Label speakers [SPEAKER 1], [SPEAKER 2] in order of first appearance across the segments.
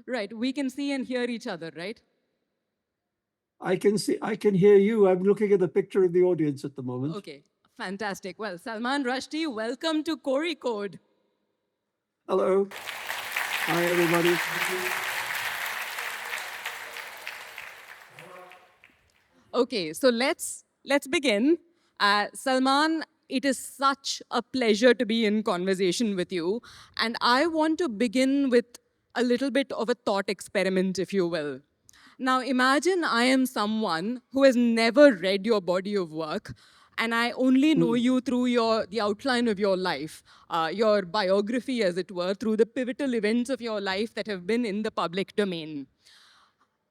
[SPEAKER 1] Right, we can see and hear each other, right?
[SPEAKER 2] I can hear you. I'm looking at the picture of the audience at the moment.
[SPEAKER 1] Okay, fantastic. Well, Salman Rushdie, welcome to Corey Code.
[SPEAKER 2] Hello. Hi, everybody.
[SPEAKER 1] Okay, so let's begin. Salman, it is such a pleasure to be in conversation with you, and I want to begin with a little bit of a thought experiment, if you will. Now, imagine I am someone who has never read your body of work, and I only know you through the outline of your life, your biography, as it were, through the pivotal events of your life that have been in the public domain.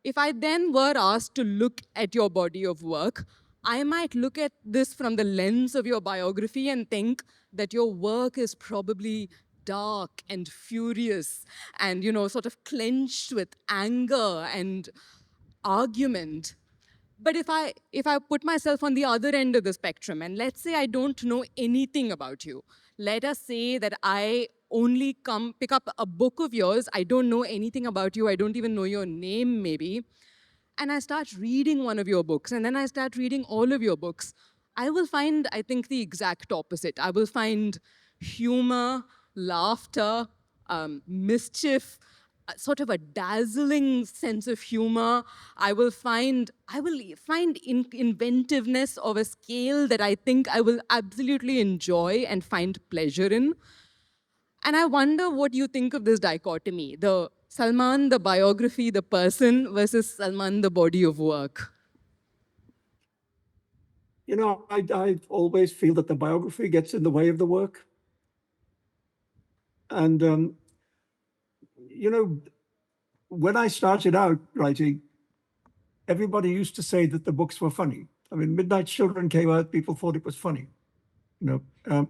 [SPEAKER 1] If I then were asked to look at your body of work, I might look at this from the lens of your biography and think that your work is probably dark and furious and, sort of clenched with anger and argument. But if I put myself on the other end of the spectrum, and let's say I don't know anything about you, let us say that I only come pick up a book of yours, I don't know anything about you, I don't even know your name maybe, and I start reading one of your books, and then I start reading all of your books, I will find, I think, the exact opposite. I will find humor, laughter, mischief, sort of a dazzling sense of humor. I will find inventiveness of a scale that I think I will absolutely enjoy and find pleasure in. And I wonder what you think of this dichotomy, the Salman, the biography, the person, versus Salman, the body of work.
[SPEAKER 2] I always feel that the biography gets in the way of the work. And, when I started out writing, everybody used to say that the books were funny. I mean, Midnight Children came out, people thought it was funny. You know,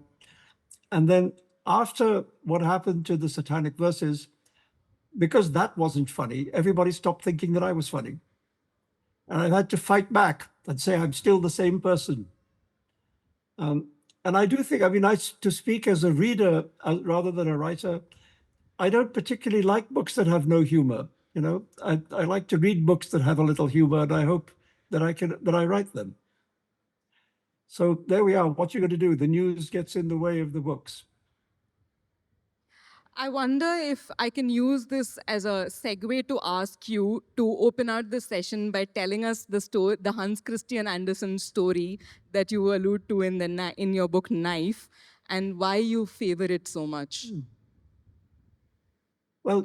[SPEAKER 2] and then after what happened to the Satanic Verses, because that wasn't funny, everybody stopped thinking that I was funny. And I had to fight back and say I'm still the same person. And I do think, to speak as a reader rather than a writer, I don't particularly like books that have no humor. I like to read books that have a little humor, and I hope that I write them. So there we are. What you're going to do? The news gets in the way of the books.
[SPEAKER 1] I wonder if I can use this as a segue to ask you to open out the session by telling us the story, the Hans Christian Andersen story that you allude to in your book Knife, and why you favor it so much.
[SPEAKER 2] Well,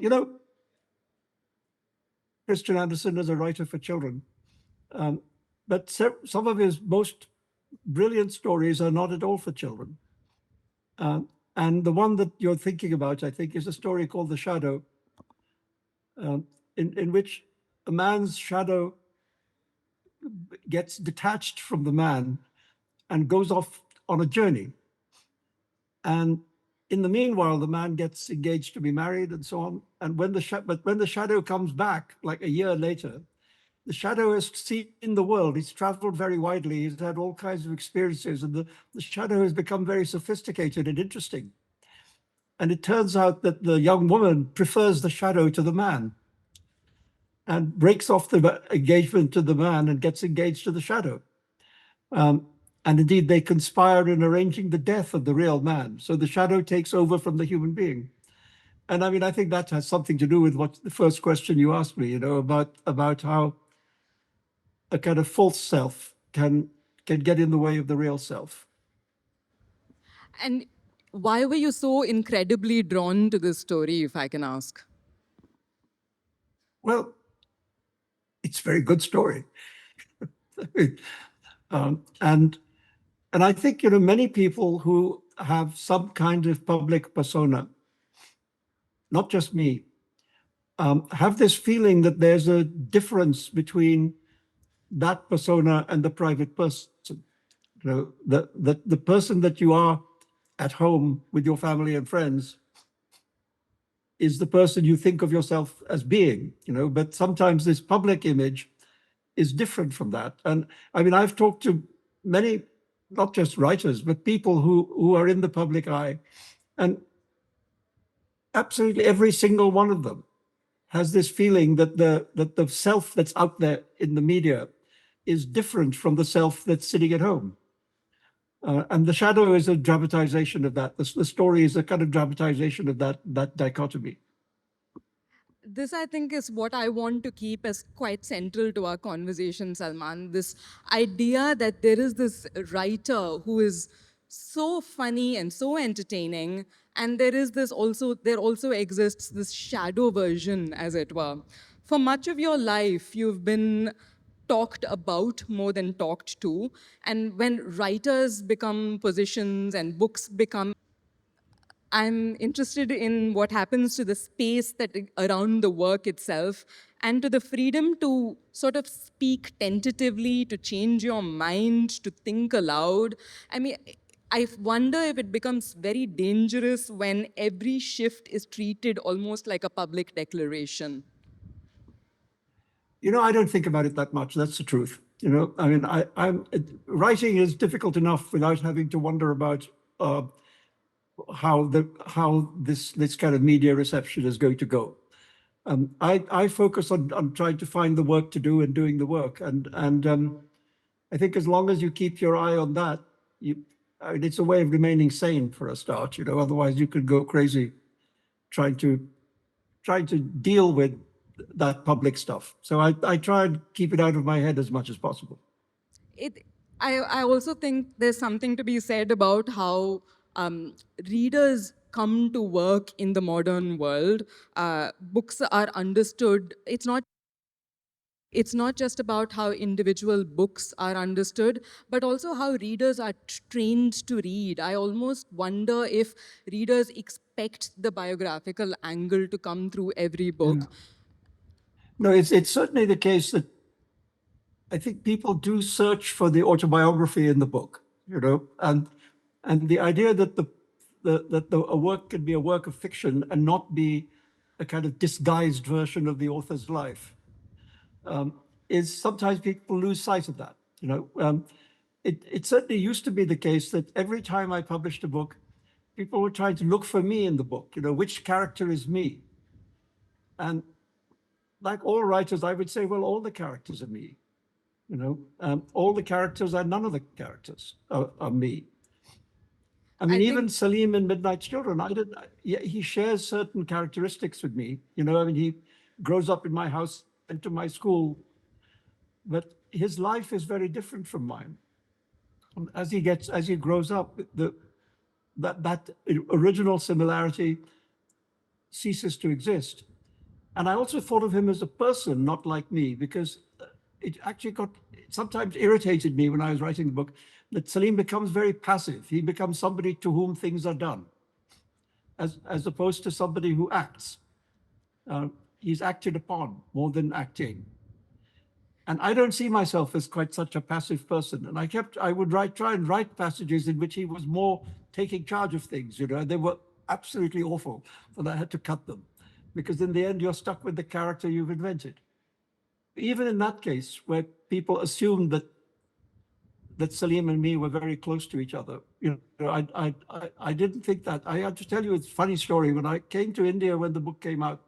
[SPEAKER 2] Christian Andersen is a writer for children, but some of his most brilliant stories are not at all for children. And the one that you're thinking about, I think, is a story called The Shadow, in which a man's shadow gets detached from the man and goes off on a journey. And in the meanwhile, the man gets engaged to be married and so on. And when the shadow comes back, like a year later, the shadow has seen the world. He's traveled very widely. He's had all kinds of experiences, and the shadow has become very sophisticated and interesting. And it turns out that the young woman prefers the shadow to the man and breaks off the engagement to the man and gets engaged to the shadow. And indeed, they conspire in arranging the death of the real man. So the shadow takes over from the human being. And I think that has something to do with what the first question you asked me, about how a kind of false self can get in the way of the real self.
[SPEAKER 1] And why were you so incredibly drawn to this story, if I can ask?
[SPEAKER 2] Well, it's a very good story. And I think, many people who have some kind of public persona, not just me, have this feeling that there's a difference between that persona and the private person. The person that you are at home with your family and friends is the person you think of yourself as being, but sometimes this public image is different from that. And I've talked to many, not just writers, but people who are in the public eye, and absolutely every single one of them has this feeling that the self that's out there in the media is different from the self that's sitting at home. And the shadow is a dramatization of that. The story is a kind of dramatization of that dichotomy.
[SPEAKER 1] This, I think, is what I want to keep as quite central to our conversation, Salman. This idea that there is this writer who is so funny and so entertaining, and there also exists this shadow version, as it were. For much of your life, you've been talked about more than talked to. And when writers become positions and books become, I'm interested in what happens to the space that around the work itself and to the freedom to sort of speak tentatively, to change your mind, to think aloud. I mean, I wonder if it becomes very dangerous when every shift is treated almost like a public declaration.
[SPEAKER 2] I don't think about it that much. That's the truth. I mean, writing is difficult enough without having to wonder about how this kind of media reception is going to go. I focus on trying to find the work to do and doing the work, and I think as long as you keep your eye on that, it's a way of remaining sane for a start. Otherwise you could go crazy trying to deal with that public stuff. So I try and keep it out of my head as much as possible.
[SPEAKER 1] it I also think there's something to be said about how readers come to work in the modern world. Books are understood. It's not just about how individual books are understood, but also how readers are trained to read. I almost wonder if readers expect the biographical angle to come through every
[SPEAKER 2] Yeah.
[SPEAKER 1] book.
[SPEAKER 2] No, it's certainly the case that I think people do search for the autobiography in the book, and the idea that a work can be a work of fiction and not be a kind of disguised version of the author's life is sometimes people lose sight of that. It certainly used to be the case that every time I published a book, people were trying to look for me in the book. Which character is me? And like all writers, I would say, well, all the characters are me. All the characters are none of the characters are me. I
[SPEAKER 1] I
[SPEAKER 2] mean, even
[SPEAKER 1] think
[SPEAKER 2] Salim in Midnight Children, he shares certain characteristics with me. I mean, he grows up in my house, went to my school, but his life is very different from mine. And as he grows up, that original similarity ceases to exist. And I also thought of him as a person, not like me, because it actually sometimes irritated me when I was writing the book that Salim becomes very passive. He becomes somebody to whom things are done, as opposed to somebody who acts. He's acted upon more than acting. And I don't see myself as quite such a passive person. And I would try and write passages in which he was more taking charge of things, they were absolutely awful, and I had to cut them. Because in the end, you're stuck with the character you've invented. Even in that case, where people assumed that Salim and me were very close to each other, I didn't think that. I have to tell you a funny story. When I came to India when the book came out,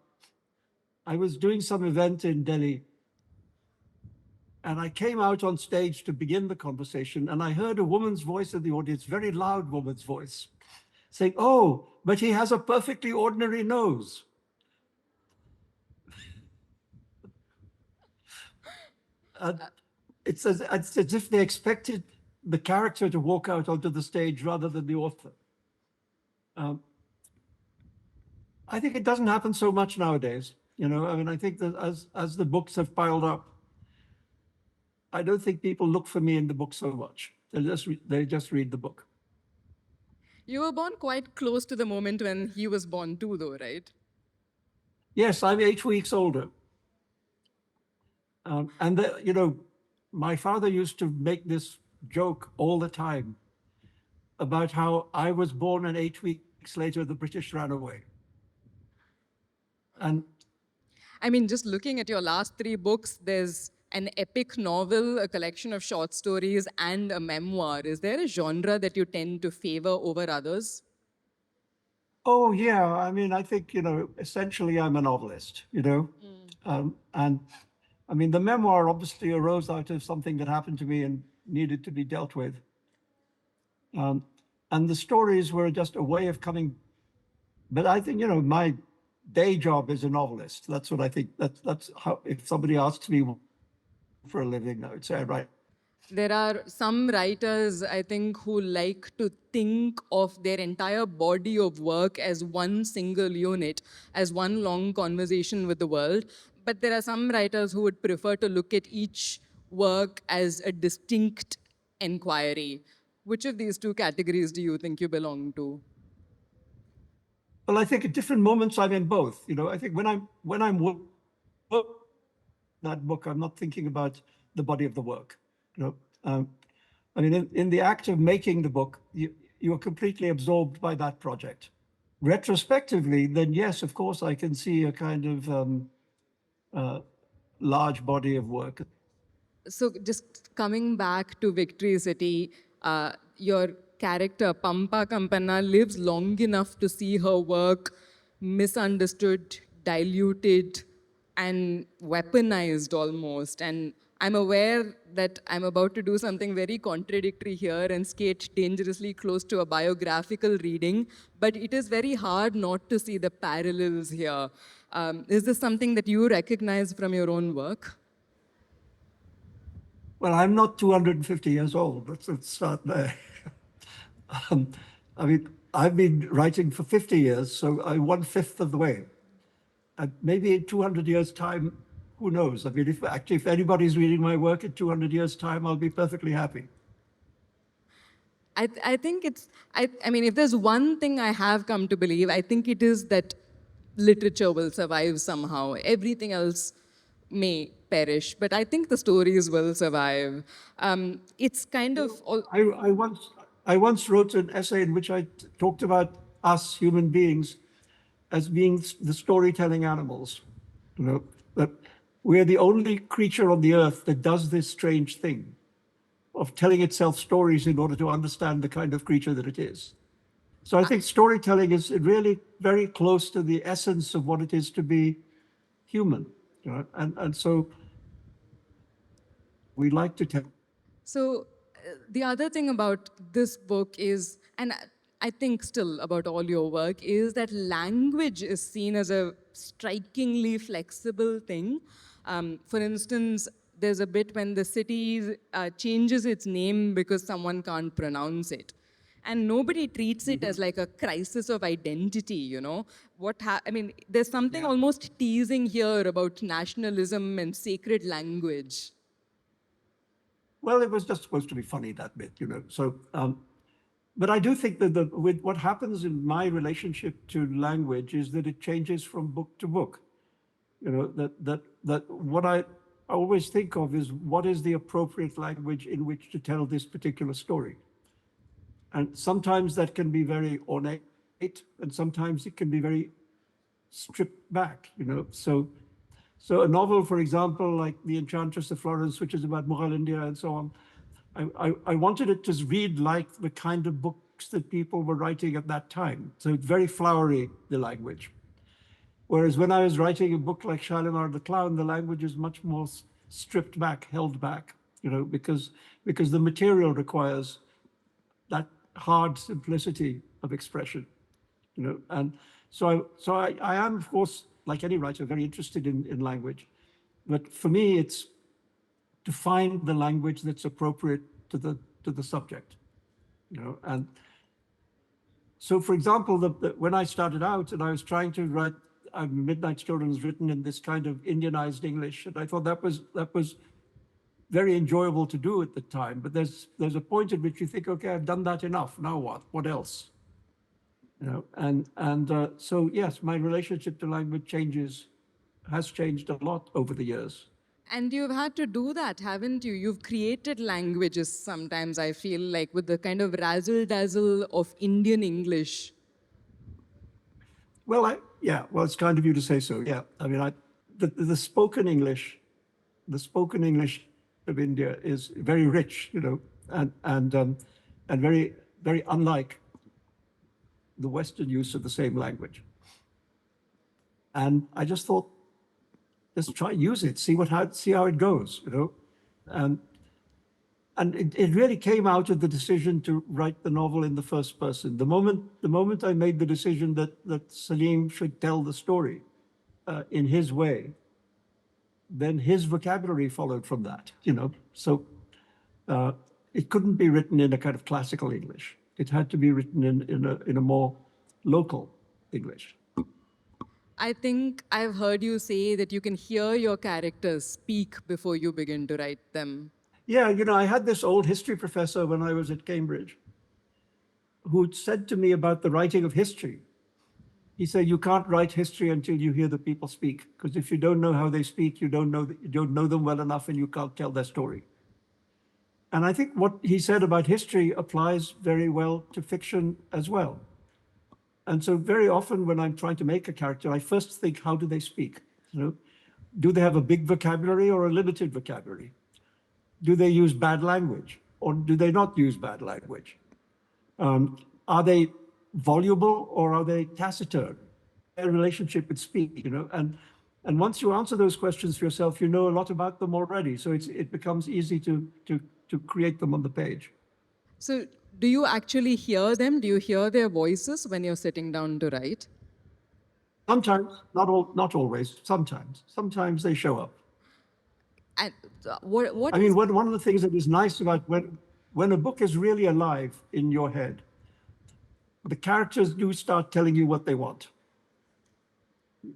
[SPEAKER 2] I was doing some event in Delhi, and I came out on stage to begin the conversation, and I heard a woman's voice in the audience, very loud woman's voice, saying, "Oh, but he has a perfectly ordinary nose." And it's as if they expected the character to walk out onto the stage rather than the author. I think it doesn't happen so much nowadays. I mean, I think that as the books have piled up, I don't think people look for me in the book so much. They just read the book.
[SPEAKER 1] you were born quite close to the moment when he was born too, though, right?
[SPEAKER 2] Yes, I'm 8 weeks older. And my father used to make this joke all the time about how I was born and 8 weeks later, the British ran away. And
[SPEAKER 1] I mean, just looking at your last three books, there's an epic novel, a collection of short stories, and a memoir. Is there a genre that you tend to favor over others?
[SPEAKER 2] Oh, yeah. I mean, I think, essentially I'm a novelist, and I mean, the memoir obviously arose out of something that happened to me and needed to be dealt with. Um, and the stories were just a way of coming. But I think, my day job is a novelist. That's what I think. That's how, if somebody asks me for a living, I would say I write.
[SPEAKER 1] There are some writers, I think, who like to think of their entire body of work as one single unit, as one long conversation with the world. But there are some writers who would prefer to look at each work as a distinct inquiry. Which of these two categories do you think you belong to?
[SPEAKER 2] Well, I think at different moments I'm in both. I think when I'm that book, I'm not thinking about the body of the work. You know, I mean, in the act of making the book, you are completely absorbed by that project. Retrospectively, then yes, of course, I can see a kind of large body of work.
[SPEAKER 1] So just coming back to Victory City, your character Pampa Kampana lives long enough to see her work misunderstood, diluted, and weaponized almost. And I'm aware that I'm about to do something very contradictory here and skate dangerously close to a biographical reading, but it is very hard not to see the parallels here. Is this something that you recognize from your own work?
[SPEAKER 2] Well, I'm not 250 years old. Let's start there. Um, I mean, I've been writing for 50 years, so I'm one-fifth of the way. And maybe in 200 years' time, who knows? I mean, if anybody's reading my work in 200 years' time, I'll be perfectly happy.
[SPEAKER 1] I think it's, I mean, if there's one thing I have come to believe, I think it is that literature will survive somehow. Everything else may perish, but I think the stories will survive. It's kind of, all,
[SPEAKER 2] I, I once I once wrote an essay in which I talked about us human beings as being the storytelling animals. That we're the only creature on the earth that does this strange thing of telling itself stories in order to understand the kind of creature that it is. So I think storytelling is really very close to the essence of what it is to be human. And so we like to tell.
[SPEAKER 1] so the other thing about this book is, and I think still about all your work, is that language is seen as a strikingly flexible thing. For instance, there's a bit when the city changes its name because someone can't pronounce it. And nobody treats it as like a crisis of identity, I mean, there's something
[SPEAKER 2] Yeah.
[SPEAKER 1] almost teasing here about nationalism and sacred language.
[SPEAKER 2] Well, it was just supposed to be funny, that bit. So, but I do think that with what happens in my relationship to language is that it changes from book to book. That what I always think of is what is the appropriate language in which to tell this particular story. And sometimes that can be very ornate, and sometimes it can be very stripped back. So a novel, for example, like The Enchantress of Florence, which is about Mughal India and so on, I wanted it to read like the kind of books that people were writing at that time. So it's very flowery, the language. Whereas when I was writing a book like Shalimar the Clown, the language is much more stripped back, held back, because the material requires that hard simplicity of expression. And so I am, of course, like any writer, very interested in language. But for me, it's to find the language that's appropriate to the subject. And so, for example, when I started out and I was trying to write, Midnight Children was written in this kind of Indianized English, and I thought that was very enjoyable to do at the time. But there's a point at which you think, okay, I've done that enough. Now what? What else? So yes, my relationship to language has changed a lot over the years.
[SPEAKER 1] And you've had to do that, haven't you? You've created languages sometimes, I feel like, with the kind of razzle dazzle of Indian English.
[SPEAKER 2] Well, well, it's kind of you to say so. Yeah, I mean, the spoken English of India is very rich, and very very unlike the Western use of the same language. And I just thought, let's try use it, see how it goes, And it really came out of the decision to write the novel in the first person. The moment I made the decision that Salim should tell the story in his way, then his vocabulary followed from that, So it couldn't be written in a kind of classical English. It had to be written in a more local English.
[SPEAKER 1] I think I've heard you say that you can hear your characters speak before you begin to write them.
[SPEAKER 2] Yeah, I had this old history professor when I was at Cambridge who said to me about the writing of history. He said, you can't write history until you hear the people speak, because if you don't know how they speak, you don't know them well enough and you can't tell their story. And I think what he said about history applies very well to fiction as well. And so very often when I'm trying to make a character, I first think, how do they speak? Do they have a big vocabulary or a limited vocabulary? Do they use bad language or do they not use bad language? Are they voluble or are they taciturn? Their relationship with speak, and once you answer those questions for yourself, you know a lot about them already. So it becomes easy to create them on the page.
[SPEAKER 1] So, do you actually hear them? Do you hear their voices when you're sitting down to write?
[SPEAKER 2] Sometimes, not always. Sometimes they show up.
[SPEAKER 1] And what
[SPEAKER 2] I mean, one of the things that is nice about when a book is really alive in your head, the characters do start telling you what they want.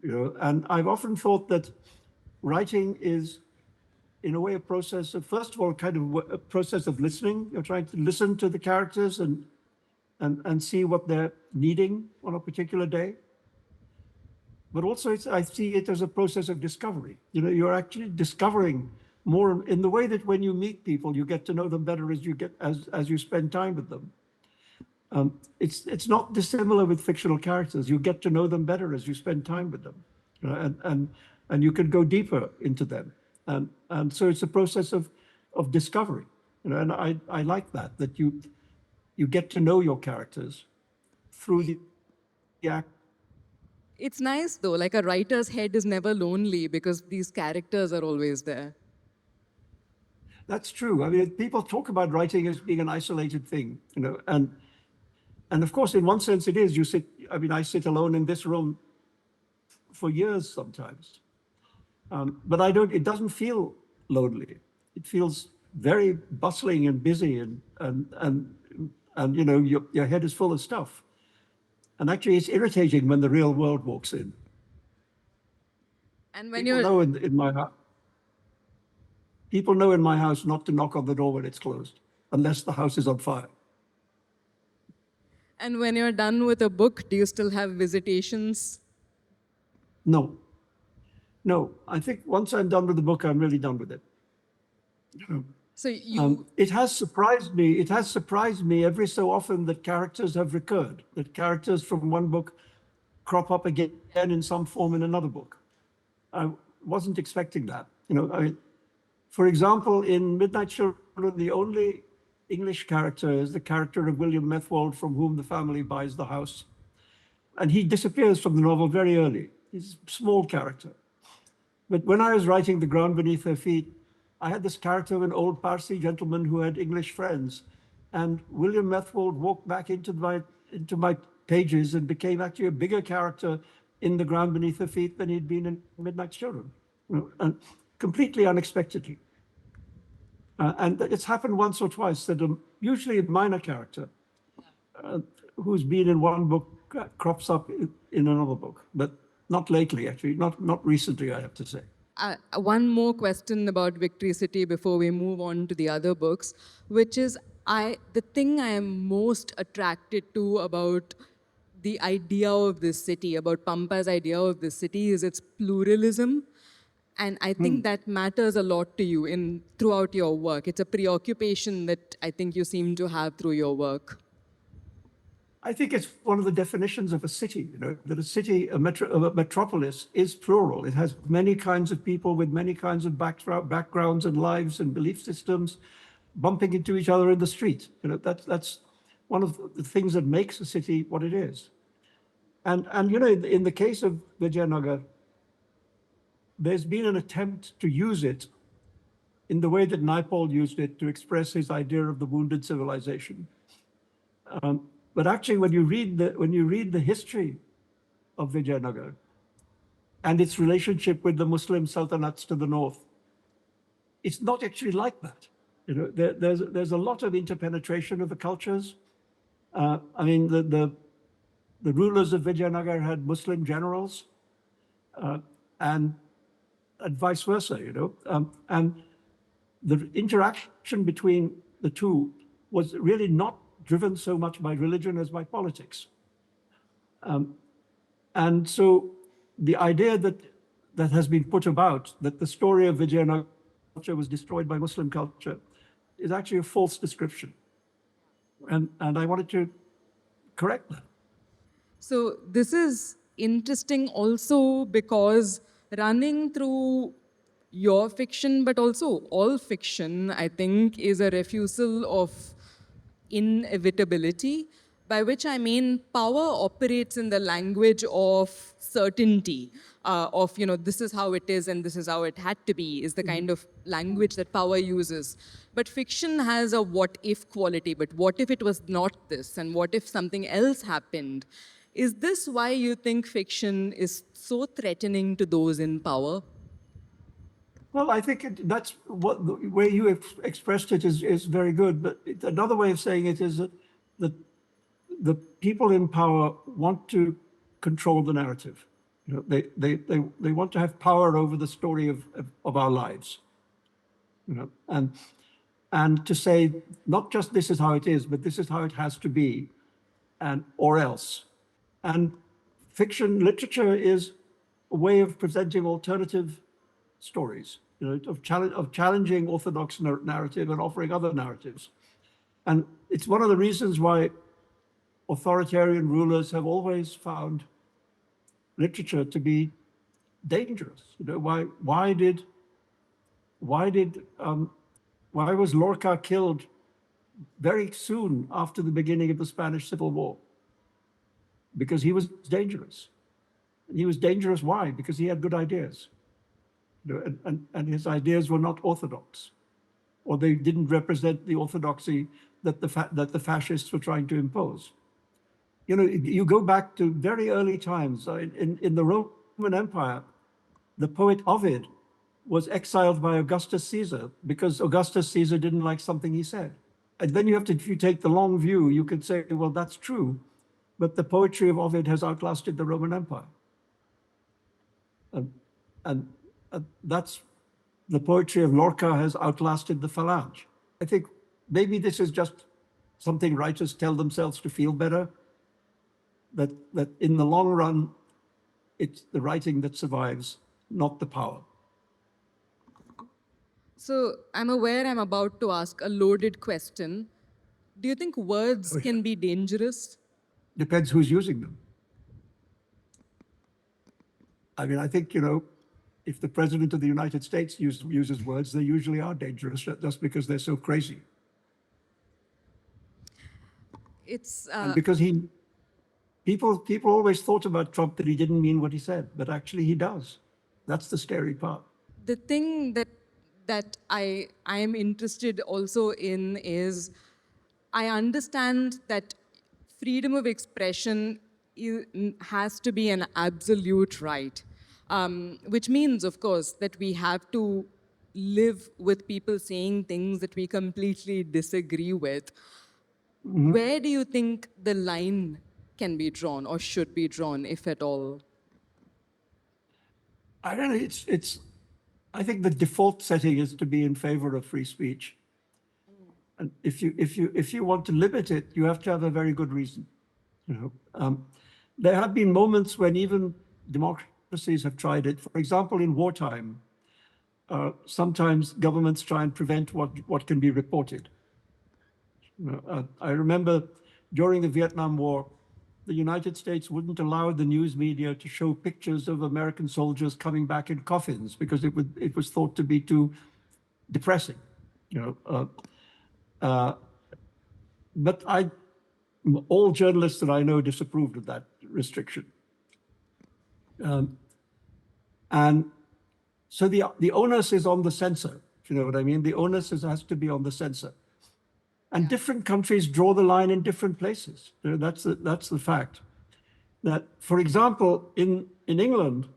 [SPEAKER 2] And I've often thought that writing is, in a way, a process of, first of all, kind of a process of listening. You're trying to listen to the characters and see what they're needing on a particular day. But also, I see it as a process of discovery. You're actually discovering more in the way that when you meet people, you get to know them better as you spend time with them. It's not dissimilar with fictional characters. You get to know them better as you spend time with them, and you can go deeper into them. And so it's a process of discovery, and I like that you get to know your characters through the act.
[SPEAKER 1] It's nice though, like a writer's head is never lonely because these characters are always there.
[SPEAKER 2] That's true. I mean, people talk about writing as being an isolated thing, and of course, in one sense, it is. I sit alone in this room for years sometimes, but it doesn't feel lonely. It feels very bustling and busy, and your head is full of stuff. And actually, it's irritating when the real world walks in.
[SPEAKER 1] And when
[SPEAKER 2] People know in my house. People know in my house not to knock on the door when it's closed, unless the house is on fire.
[SPEAKER 1] And when you're done with a book, do you still have visitations?
[SPEAKER 2] No. I think once I'm done with the book, I'm really done with it.
[SPEAKER 1] So
[SPEAKER 2] it has surprised me. It has surprised me every so often that characters have recurred, that characters from one book crop up again in some form in another book. I wasn't expecting that. For example, in Midnight Children, the only English character is the character of William Methwold, from whom the family buys the house. And he disappears from the novel very early. He's a small character. But when I was writing The Ground Beneath Their Feet, I had this character of an old Parsi gentleman who had English friends. And William Methwold walked back into my pages and became actually a bigger character in The Ground Beneath Their Feet than he'd been in Midnight Children, and completely unexpectedly. And it's happened once or twice that usually a minor character who's been in one book crops up in another book, but not lately, actually, not recently, I have to say.
[SPEAKER 1] One more question about Victory City before we move on to the other books, which is the thing I am most attracted to about the idea of this city, about Pampa's idea of this city, is its pluralism. And I think that matters a lot to you throughout your work. It's a preoccupation that I think you seem to have through your work.
[SPEAKER 2] I think it's one of the definitions of a city, that a city, a metropolis, is plural. It has many kinds of people with many kinds of backgrounds and lives and belief systems bumping into each other in the street. That's one of the things that makes a city what it is. And you know, in the case of Vijayanagar, there's been an attempt to use it in the way that Naipaul used it to express his idea of the wounded civilization. But actually, when you read the history of Vijayanagar and its relationship with the Muslim sultanates to the north, it's not actually like that. You know, there's a lot of interpenetration of the cultures. I mean, the rulers of Vijayanagar had Muslim generals, and vice versa. You know, and the interaction between the two was really not driven so much by religion as by politics. And so the idea that has been put about, that the story of Vijayanagar culture was destroyed by Muslim culture, is actually a false description. And I wanted to correct that.
[SPEAKER 1] So this is interesting also because running through your fiction, but also all fiction, I think, is a refusal of inevitability, by which I mean power operates in the language of certainty, of, this is how it is and this is how it had to be, is the kind of language that power uses. But fiction has a what if quality, but what if it was not this, and what if something else happened? Is this why you think fiction is so threatening to those in power?
[SPEAKER 2] Well, I think that's what the way you expressed it is very good. But another way of saying it is that the, the people in power want to control the narrative. You know, they want to have power over the story of our lives. You know, and to say not just this is how it is, but this is how it has to be, and or else. And fiction literature is a way of presenting alternative stories, you know, of challenging orthodox narrative and offering other narratives. And it's one of the reasons why authoritarian rulers have always found literature to be dangerous. You know, why was Lorca killed very soon after the beginning of the Spanish Civil War? Because he was dangerous. And he was dangerous. Why? Because he had good ideas. You know, and his ideas were not orthodox, or they didn't represent the orthodoxy that the fascists were trying to impose. You know, you go back to very early times. In the Roman Empire, the poet Ovid was exiled by Augustus Caesar because Augustus Caesar didn't like something he said. And then if you take the long view, you could say, well, that's true, but the poetry of Ovid has outlasted the Roman Empire. And that's the poetry of Lorca has outlasted the Phalange. I think maybe this is just something writers tell themselves to feel better, that in the long run, it's the writing that survives, not the power.
[SPEAKER 1] So I'm aware I'm about to ask a loaded question. Do you think words can be dangerous?
[SPEAKER 2] Depends who's using them. I mean, I think, you know, if the president of the United States uses words, they usually are dangerous just because they're so crazy.
[SPEAKER 1] It's
[SPEAKER 2] And because people always thought about Trump that he didn't mean what he said, but actually he does. That's the scary part.
[SPEAKER 1] the thing that I am interested also in is I understand that freedom of expression has to be an absolute right, which means, of course, that we have to live with people saying things that we completely disagree with. Where do you think the line can be drawn or should be drawn, if at all?
[SPEAKER 2] I don't know. I think the default setting is to be in favor of free speech. And if you want to limit it, you have to have a very good reason. You know, there have been moments when even democracies have tried it. For example, in wartime, sometimes governments try and prevent what can be reported. You know, I remember during the Vietnam War, the United States wouldn't allow the news media to show pictures of American soldiers coming back in coffins because it was thought to be too depressing. You know, but all journalists that I know disapproved of that restriction. Um, and so the onus is on the censor, if you know what I mean. The onus has to be on the censor. And different countries draw the line in different places. That's the fact. That, for example, in England,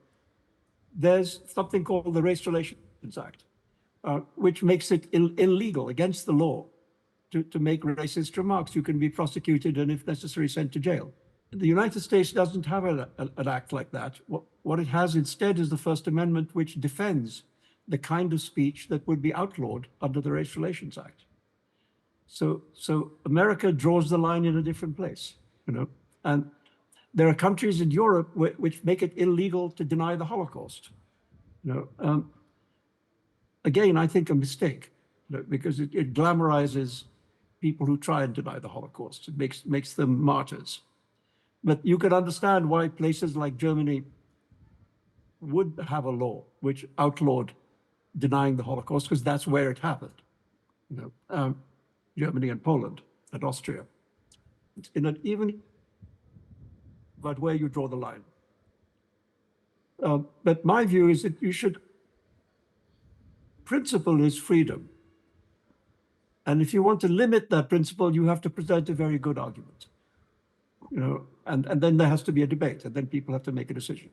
[SPEAKER 2] there's something called the Race Relations Act, which makes it illegal, against the law, to make racist remarks. You can be prosecuted and, if necessary, sent to jail. The United States doesn't have an act like that. What it has instead is the First Amendment, which defends the kind of speech that would be outlawed under the Race Relations Act. So America draws the line in a different place, you know. And there are countries in Europe which make it illegal to deny the Holocaust. You know, again, I think a mistake, you know, because it glamorizes people who try and deny the Holocaust. It makes them martyrs. But you can understand why places like Germany would have a law which outlawed denying the Holocaust, because that's where it happened. You know, Germany and Poland and Austria. It's in an even, but where you draw the line. But my view is that you should, principle is freedom. And if you want to limit that principle, you have to present a very good argument. You know, and then there has to be a debate, and then people have to make a decision.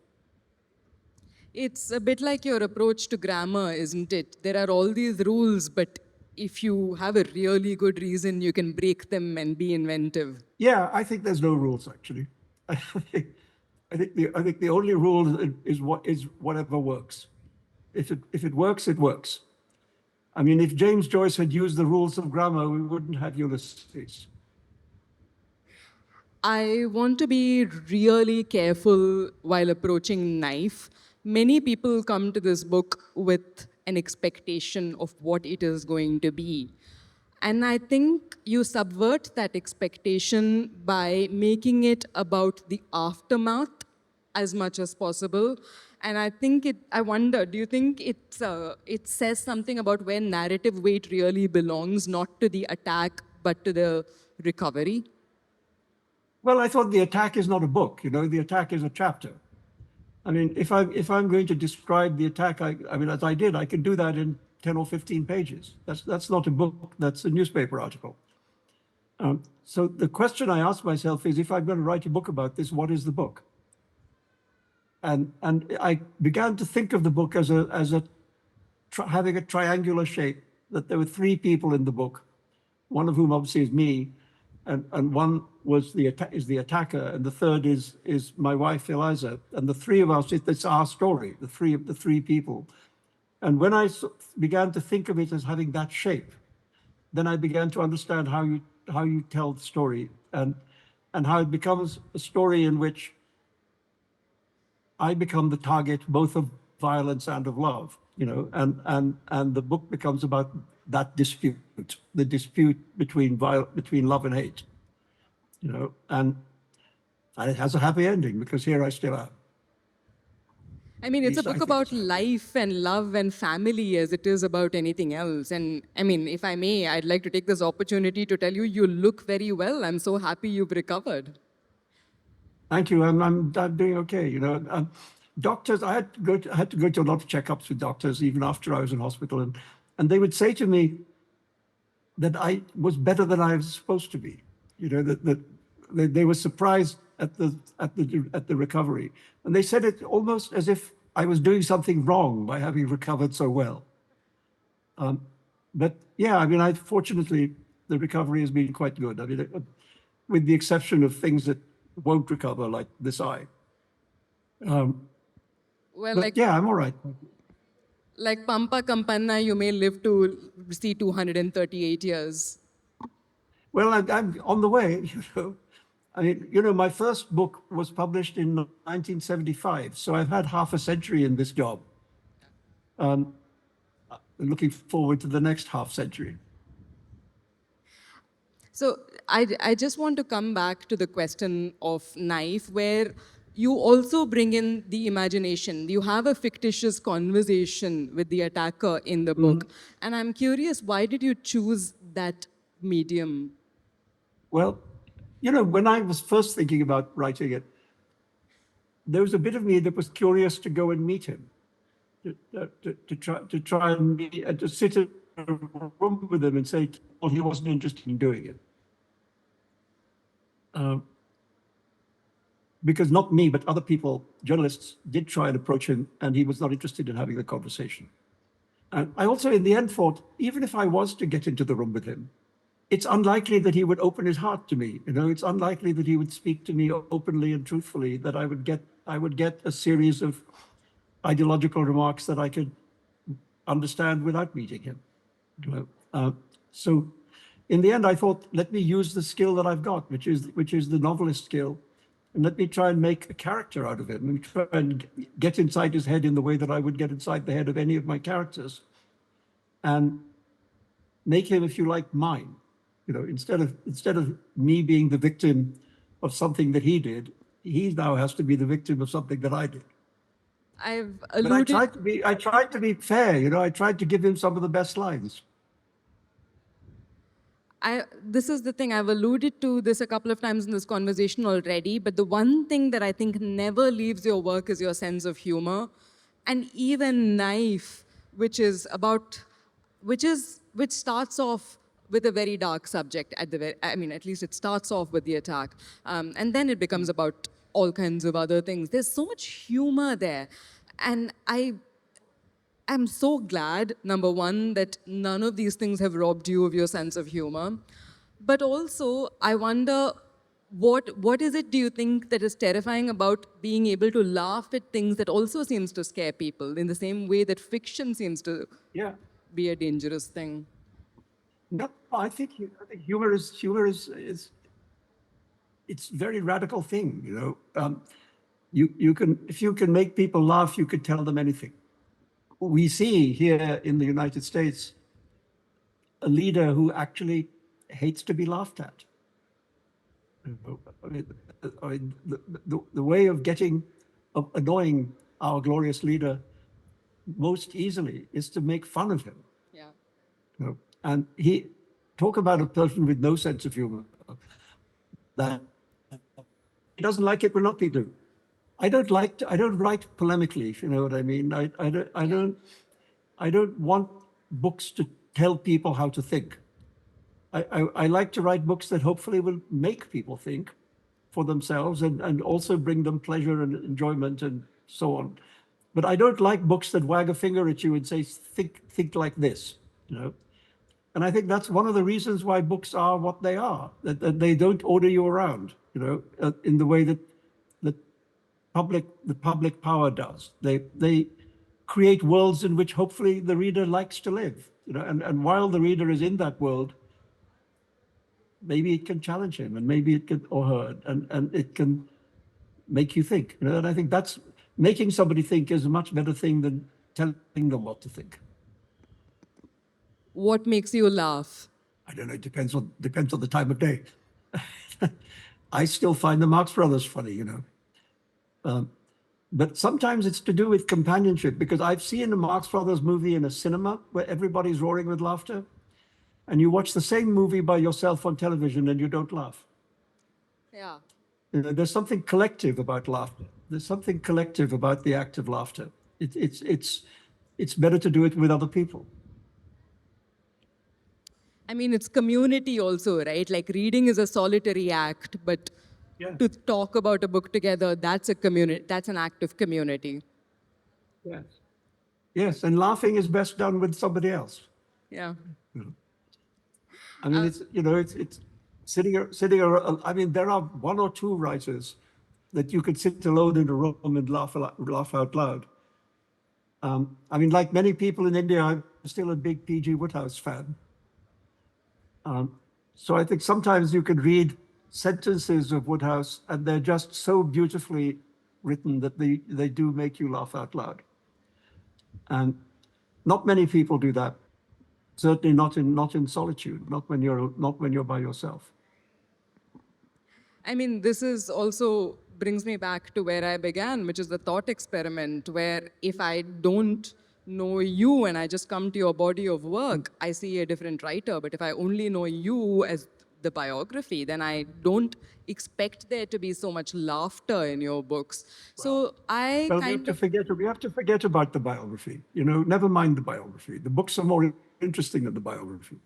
[SPEAKER 1] It's a bit like your approach to grammar, isn't it? There are all these rules, but if you have a really good reason, you can break them and be inventive.
[SPEAKER 2] Yeah, I think there's no rules, actually. I think the only rule is whatever works. If it works, it works. I mean, if James Joyce had used the rules of grammar, we wouldn't have Ulysses.
[SPEAKER 1] I want to be really careful while approaching knife. Many people come to this book with an expectation of what it is going to be. And I think you subvert that expectation by making it about the aftermath as much as possible. And I wonder, do you think it says something about where narrative weight really belongs, not to the attack, but to the recovery?
[SPEAKER 2] Well, I thought the attack is not a book. You know, the attack is a chapter. I mean, if I'm going to describe the attack, I mean, as I did, I could do that in 10 or 15 pages. That's not a book. That's a newspaper article. So the question I ask myself is, if I'm going to write a book about this, what is the book? And I began to think of the book as having a triangular shape. That there were three people in the book, one of whom obviously is me, and one was is the attacker, and the third is my wife Eliza, and the three of us. It's our story. The three people. And when I began to think of it as having that shape, then I began to understand how you tell the story, and how it becomes a story in which I become the target both of violence and of love, you know, and the book becomes about that dispute, the dispute between love and hate, you know, and it has a happy ending because here I still am.
[SPEAKER 1] I mean,
[SPEAKER 2] At
[SPEAKER 1] it's a
[SPEAKER 2] least I
[SPEAKER 1] book
[SPEAKER 2] think
[SPEAKER 1] about
[SPEAKER 2] so.
[SPEAKER 1] life and love and family as it is about anything else. And I mean, if I may, I'd like to take this opportunity to tell you, you look very well. I'm so happy you've recovered.
[SPEAKER 2] Thank you. I'm doing okay. You know, doctors. I had to go to a lot of checkups with doctors even after I was in hospital, and they would say to me that I was better than I was supposed to be. You know, that they were surprised at the recovery, and they said it almost as if I was doing something wrong by having recovered so well. But yeah, I mean, fortunately the recovery has been quite good. I mean, with the exception of things that won't recover, like this eye.
[SPEAKER 1] Well,
[SPEAKER 2] But yeah, I'm all right.
[SPEAKER 1] like Pampa Campanna, you may live to see 238 years.
[SPEAKER 2] Well, I'm on the way. You know, I mean, you know, my first book was published in 1975, so I've had half a century in this job. Looking forward to the next half century.
[SPEAKER 1] So I just want to come back to the question of knife, where you also bring in the imagination. You have a fictitious conversation with the attacker in the book. And I'm curious, why did you choose that medium?
[SPEAKER 2] Well, you know, when I was first thinking about writing it, there was a bit of me that was curious to go and meet him, to try and meet, to sit in a room with him and say, well, he wasn't interested in doing it. Because not me, but other people, journalists, did try and approach him, and he was not interested in having the conversation. And I also, in the end, thought, even if I was to get into the room with him, it's unlikely that he would open his heart to me. You know, it's unlikely that he would speak to me openly and truthfully, that I would get a series of ideological remarks that I could understand without meeting him. You know, so in the end, I thought, let me use the skill that I've got, which is the novelist skill, and let me try and make a character out of it. Let me try and get inside his head in the way that I would get inside the head of any of my characters, and make him, if you like, mine. You know, instead of me being the victim of something that he did, he now has to be the victim of something that I did.
[SPEAKER 1] I've
[SPEAKER 2] But I
[SPEAKER 1] alluded
[SPEAKER 2] tried to be fair. You know, I tried to give him some of the best lines.
[SPEAKER 1] this is the thing, I've alluded to this a couple of times in this conversation already, but the one thing that I think never leaves your work is your sense of humor. And even Knife, which starts off with a very dark subject at the very, I mean, at least it starts off with the attack. And then it becomes about all kinds of other things. There's so much humor there. And I'm so glad, number one, that none of these things have robbed you of your sense of humor. But also, I wonder, what is it, do you think, that is terrifying about being able to laugh at things that also seems to scare people in the same way that fiction seems to
[SPEAKER 2] Yeah.
[SPEAKER 1] be a dangerous thing?
[SPEAKER 2] No, I think humor is it's a very radical thing. You know, you can, if you can make people laugh, you could tell them anything. We see here in the United States a leader who actually hates to be laughed at. I mean, the way of annoying our glorious leader most easily is to make fun of him.
[SPEAKER 1] Yeah.
[SPEAKER 2] You know? And talk about a person with no sense of humor. That he doesn't like it when other people do. I don't write polemically, if you know what I mean. I don't want books to tell people how to think. I like to write books that hopefully will make people think for themselves and also bring them pleasure and enjoyment and so on. But I don't like books that wag a finger at you and say, think like this, you know. And I think that's one of the reasons why books are what they are, that they don't order you around, you know, in the way that the public power does. They create worlds in which hopefully the reader likes to live, you know, and while the reader is in that world, maybe it can challenge him and maybe it can, or her, and it can make you think, you know. And I think that's, making somebody think is a much better thing than telling them what to think.
[SPEAKER 1] What makes you laugh?
[SPEAKER 2] I don't know, it depends on the time of day. I still find the Marx Brothers funny, you know. But sometimes it's to do with companionship, because I've seen a Marx Brothers movie in a cinema where everybody's roaring with laughter, and you watch the same movie by yourself on television and you don't laugh.
[SPEAKER 1] Yeah.
[SPEAKER 2] You know, there's something collective about laughter. There's something collective about the act of laughter. It's better to do it with other people.
[SPEAKER 1] I mean, it's community also, right? Like reading is a solitary act, but
[SPEAKER 2] Yeah.
[SPEAKER 1] to talk about a book together, that's an act of community.
[SPEAKER 2] Yes. Yes, and laughing is best done with somebody else.
[SPEAKER 1] Yeah.
[SPEAKER 2] I mean, it's, you know, it's sitting around. I mean, there are one or two writers that you could sit alone in a room and laugh out loud. I mean, like many people in India, I'm still a big P.G. Woodhouse fan. So I think sometimes you can read sentences of Woodhouse and they're just so beautifully written that they do make you laugh out loud. And not many people do that. Certainly not in solitude, not when you're by yourself.
[SPEAKER 1] I mean, this is also brings me back to where I began, which is the thought experiment, where if I don't know you and I just come to your body of work, I see a different writer. But if I only know you as the biography, then I don't expect there to be so much laughter in your books. So I
[SPEAKER 2] Well,
[SPEAKER 1] kind of,
[SPEAKER 2] we have to forget about the biography. Never mind the biography. The books are more interesting than the biography.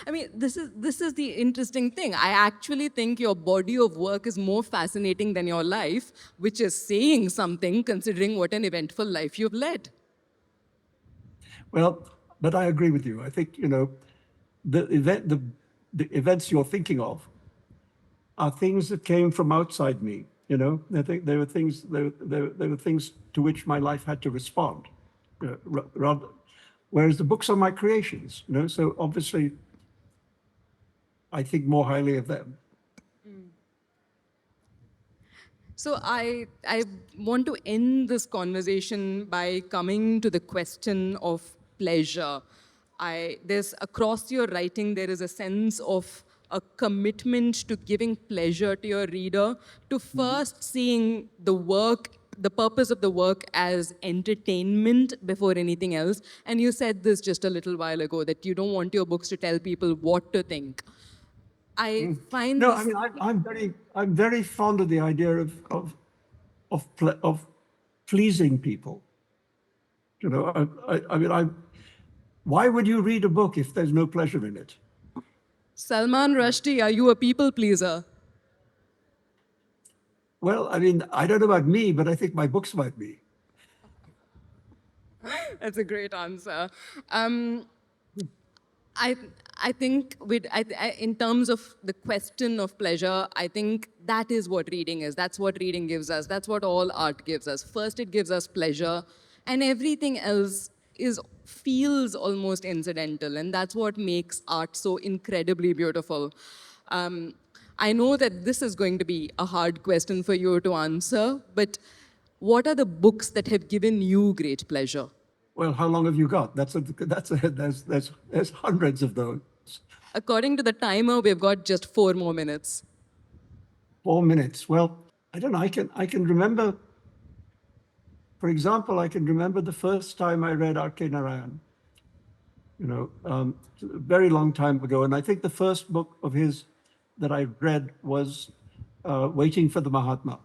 [SPEAKER 1] I mean, this is the interesting thing. I actually think your body of work is more fascinating than your life, which is saying something considering what an eventful life you've led.
[SPEAKER 2] Well, but I agree with you. I think, the events you're thinking of are things that came from outside me. I think there were things to which my life had to respond. Rather, whereas the books are my creations. So obviously, I think more highly of them.
[SPEAKER 1] So I want to end this conversation by coming to the question of pleasure. There's across your writing there is a sense of a commitment to giving pleasure to your reader, to first seeing the work, the purpose of the work as entertainment before anything else. And you said this just a little while ago that you don't want your books to tell people what to think. I find
[SPEAKER 2] No, I
[SPEAKER 1] this.
[SPEAKER 2] mean I'm very fond of the idea of pleasing people. I mean why would you read a book if there's no pleasure in it?
[SPEAKER 1] Salman Rushdie, are you a people pleaser?
[SPEAKER 2] Well, I mean, I don't know about me, but I think my books might be.
[SPEAKER 1] That's a great answer. Um, I I think in terms of the question of pleasure, I think that is what reading is. That's what reading gives us. That's what all art gives us. First, it gives us pleasure, and everything else is feels almost incidental, and that's what makes art so incredibly beautiful. Um, I know that this is going to be a hard question for you to answer, but what are the books that have given you great pleasure?
[SPEAKER 2] Well, how long have you got? There's hundreds of those.
[SPEAKER 1] According to the timer, we've got just 4 more minutes.
[SPEAKER 2] 4 minutes. Well, I don't know. I can remember. For example, I can remember the first time I read R.K. Narayan. A very long time ago, and I think the first book of his that I read was Waiting for the Mahatma.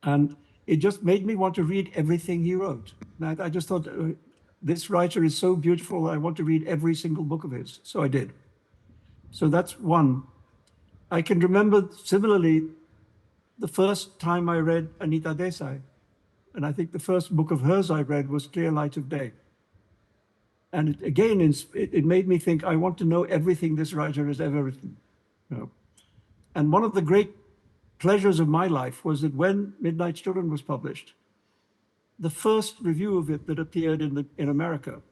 [SPEAKER 2] And it just made me want to read everything he wrote. And I just thought, this writer is so beautiful, I want to read every single book of his. So I did. So that's one. I can remember similarly the first time I read Anita Desai. And I think the first book of hers I read was Clear Light of Day. And it made me think, I want to know everything this writer has ever written. And one of the great pleasures of my life was that when Midnight Children was published, the first review of it that appeared in America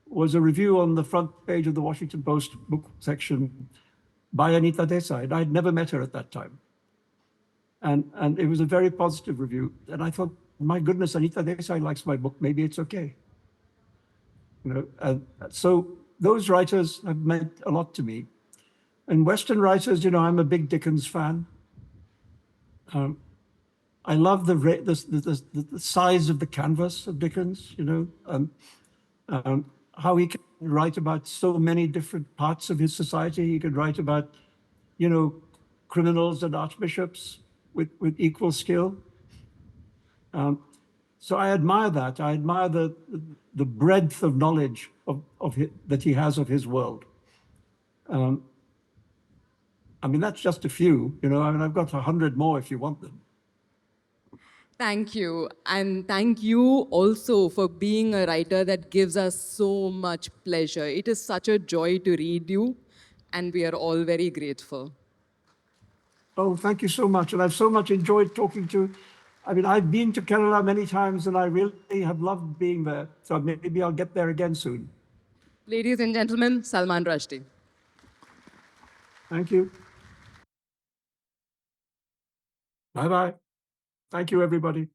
[SPEAKER 2] was a review on the front page of the Washington Post book section by Anita Desai. And I'd never met her at that time. And it was a very positive review. And I thought, my goodness, Anita Desai likes my book. Maybe it's okay. So those writers have meant a lot to me. And Western writers, I'm a big Dickens fan. I love the size of the canvas of Dickens, how he can write about so many different parts of his society. He could write about, criminals and archbishops with equal skill. So I admire that. I admire the breadth of knowledge that he has of his world. I mean, that's just a few, I mean, I've got 100 more if you want them.
[SPEAKER 1] Thank you. And thank you also for being a writer that gives us so much pleasure. It is such a joy to read you, and we are all very grateful.
[SPEAKER 2] Oh, thank you so much. And I've so much enjoyed talking to. I mean, I've been to Kerala many times and I really have loved being there. So maybe I'll get there again soon.
[SPEAKER 1] Ladies and gentlemen, Salman Rushdie.
[SPEAKER 2] Thank you. Bye-bye. Thank you, everybody.